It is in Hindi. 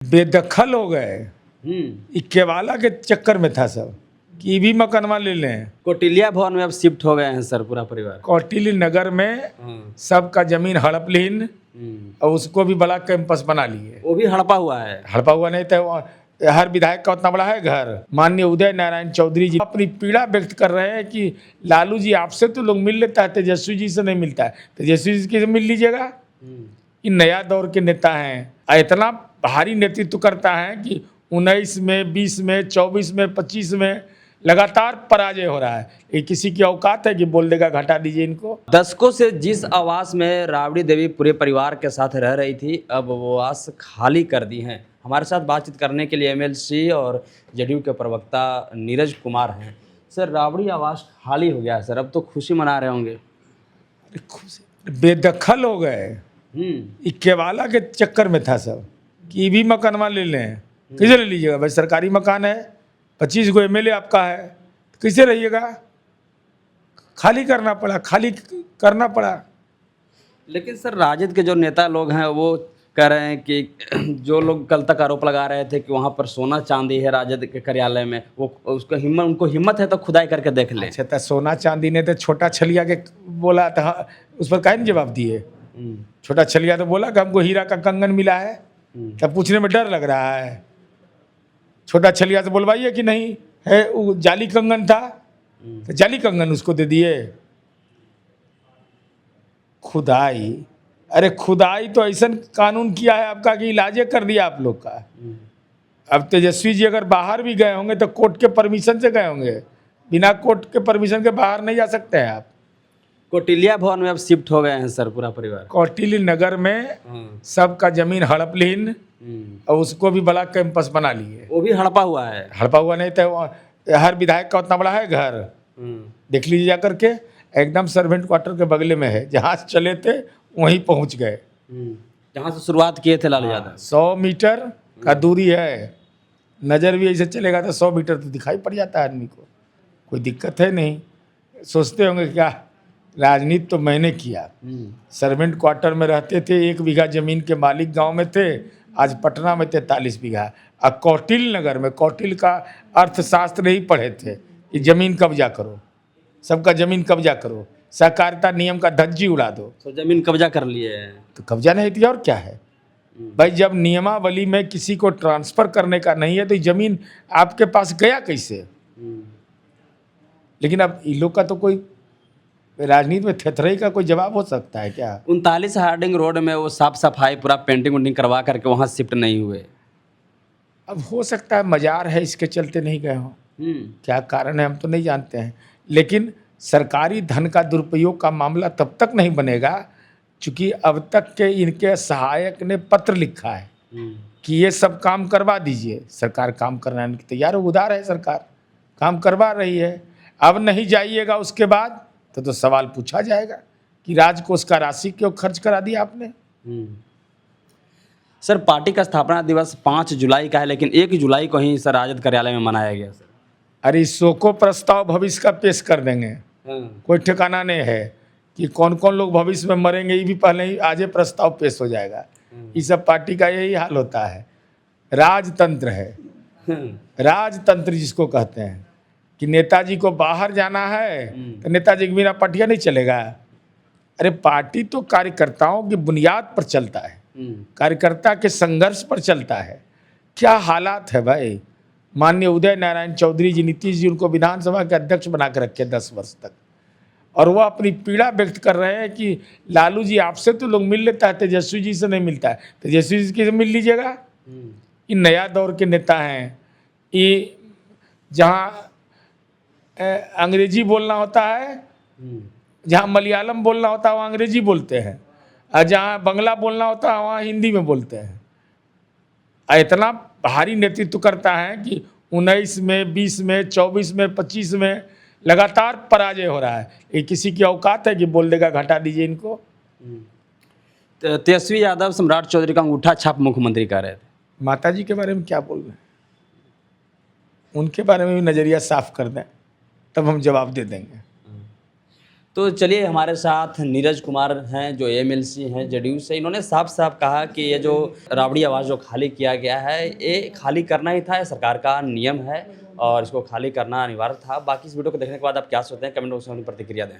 बेदखल हो गए। इक्केवाला के चक्कर में था सब कि भी मकनवा ले लें। कौटिल्या भवन में अब शिफ्ट हो गए हैं सर पूरा परिवार। कौटिल्य नगर में सबका जमीन हड़प लीन और उसको भी बड़ा कैंपस बना लिए। वो भी हड़पा हुआ है। हड़पा हुआ नहीं तो हर विधायक का उतना बड़ा है घर। माननीय उदय नारायण चौधरी जी अपनी पीड़ा व्यक्त कर रहे हैं कि लालू जी आपसे तो लोग मिल लेता है, तेजस्वी जी से नहीं मिलता है। तेजस्वी जी से मिल लीजिएगा। ये नया दौर के नेता हैं, इतना भारी नेतृत्व करता है कि 19 में, 20 में, 24 में, 25 में लगातार पराजय हो रहा है। ये किसी की औकात है कि बोल देगा घटा दीजिए इनको। दशकों से जिस आवास में राबड़ी देवी पूरे परिवार के साथ रह रही थी, अब वो आवास खाली कर दी हैं। हमारे साथ बातचीत करने के लिए एमएलसी और जेडीयू के प्रवक्ता नीरज कुमार हैं। सर, राबड़ी आवास खाली हो गया है सर, अब तो खुशी मना रहे होंगे। बेदखल हो गए। इक्केवाला के चक्कर में था सब कि भी मकानवा ले लें। कैसे ले लीजिएगा भाई? सरकारी मकान है, 25 गो एमएलए आपका है, कैसे रहिएगा? खाली करना पड़ा। लेकिन सर, राजद के जो नेता लोग हैं वो कह रहे हैं कि जो लोग कल तक आरोप लगा रहे थे कि वहाँ पर सोना चांदी है राजद के कार्यालय में, वो उनको हिम्मत है तो खुदाई करके देख लें। अच्छा, तो सोना चांदी ने तो छोटा छलिया के बोला था, उस पर काहे नहीं जवाब दिए? छोटा छलिया तो बोला कि हमको हीरा का कंगन मिला है, तब पूछने में डर लग रहा है। छोटा छलिया से बोलवाइए कि नहीं है, वो जाली कंगन था तो जाली कंगन उसको दे दिए। खुदाई, अरे खुदाई तो ऐसा कानून किया है आपका कि इलाजे कर दिया आप लोग का। अब तेजस्वी जी अगर बाहर भी गए होंगे तो कोर्ट के परमिशन से गए होंगे, बिना कोर्ट के परमिशन के बाहर नहीं जा सकते हैं आप। कौटिल्या भवन में अब शिफ्ट हो गए हैं सर पूरा परिवार। कौटिल्य नगर में सबका जमीन हड़प लीन और उसको भी बड़ा कैंपस बना लिए। वो भी हड़पा हुआ है। हड़पा हुआ नहीं तो हर विधायक का उतना बड़ा है घर। देख लीजिए जा करके, एकदम सर्वेंट क्वार्टर के बगले में है। जहाँ से चले थे वहीं पहुँच गए, जहाँ से शुरुआत किए थे लालू यादव। 100 मीटर का दूरी है। नज़र भी ऐसे चलेगा तो 100 मीटर तो दिखाई पड़ जाता है आदमी को, कोई दिक्कत है नहीं। सोचते होंगे क्या राजनीति तो मैंने किया। सर्वेंट क्वार्टर में रहते थे, 1 बीघा ज़मीन के मालिक गांव में थे, आज पटना में 43 बीघा। और कौटिल्य नगर में, कौटिल्य का अर्थशास्त्र ही पढ़े थे कि ज़मीन कब्जा करो, सबका ज़मीन कब्जा करो, सहकारिता नियम का धज्जी उड़ा दो। तो ज़मीन कब्जा कर लिए है तो कब्जा नहीं थी और क्या है भाई? जब नियमावली में किसी को ट्रांसफ़र करने का नहीं है तो ज़मीन आपके पास गया कैसे? लेकिन अब इन लोग का तो कोई राजनीति में थेथरई का कोई जवाब हो सकता है क्या? 39 हार्डिंग रोड में वो साफ सफाई पूरा पेंटिंग वेंटिंग करवा करके वहाँ शिफ्ट नहीं हुए। अब हो सकता है मजार है इसके चलते नहीं गए हों। क्या कारण है हम तो नहीं जानते हैं। लेकिन सरकारी धन का दुरुपयोग का मामला तब तक नहीं बनेगा चूँकि अब तक के इनके सहायक ने पत्र लिखा है कि ये सब काम करवा दीजिए। सरकार काम करने की तैयार है, उदार है सरकार, काम करवा रही है। अब नहीं जाइएगा उसके बाद तो सवाल पूछा जाएगा कि राजकोष का राशि क्यों खर्च करा दिया आपने। सर, पार्टी का स्थापना दिवस 5 जुलाई का है, लेकिन 1 जुलाई को ही सर राजद कार्यालय में मनाया गया सर। अरे सो को प्रस्ताव भविष्य का पेश कर देंगे, कोई ठिकाना नहीं है कि कौन कौन लोग भविष्य में मरेंगे, ये भी पहले ही आज प्रस्ताव पेश हो जाएगा। ये सब पार्टी का यही हाल होता है। राजतंत्र है, राजतंत्र जिसको कहते हैं कि नेताजी को बाहर जाना है तो नेताजी के बिना पार्टियां नहीं चलेगा। अरे पार्टी तो कार्यकर्ताओं की बुनियाद पर चलता है, कार्यकर्ता के संघर्ष पर चलता है। क्या हालात है भाई? माननीय उदय नारायण चौधरी जी, नीतीश जी उनको विधानसभा के अध्यक्ष बना के रखे 10 वर्ष तक, और वो अपनी पीड़ा व्यक्त कर रहे हैं कि लालू जी आपसे तो लोग मिल लेता है, तेजस्वी जी से नहीं मिलता है। तेजस्वी जी से मिल लीजिएगा। ये नया दौर के नेता हैं। ये जहाँ अंग्रेजी बोलना होता है, जहाँ मलयालम बोलना होता है वहाँ अंग्रेजी बोलते हैं, और जहाँ बंगला बोलना होता है वहाँ हिंदी में बोलते हैं। इतना भारी नेतृत्व करता है कि 19 में, 20 में, 24 में, 25 में लगातार पराजय हो रहा है। ये किसी की औकात है कि बोल देगा घटा दीजिए इनको? तेजस्वी यादव सम्राट चौधरी का अंगूठा छाप मुख्यमंत्री कह रहे थे। माता जी के बारे में क्या बोल रहे हैं? उनके बारे में भी नज़रिया साफ कर दें, तब हम जवाब दे देंगे। तो चलिए, हमारे साथ नीरज कुमार हैं जो एमएलसी हैं जेडीयू से। इन्होंने साफ साफ कहा कि ये जो राबड़ी आवास जो खाली किया गया है, ये खाली करना ही था, ये सरकार का नियम है और इसको खाली करना अनिवार्य था। बाकी इस वीडियो को देखने के बाद आप क्या सोचते हैं, कमेंट बॉक्स में अपनी प्रतिक्रिया दें।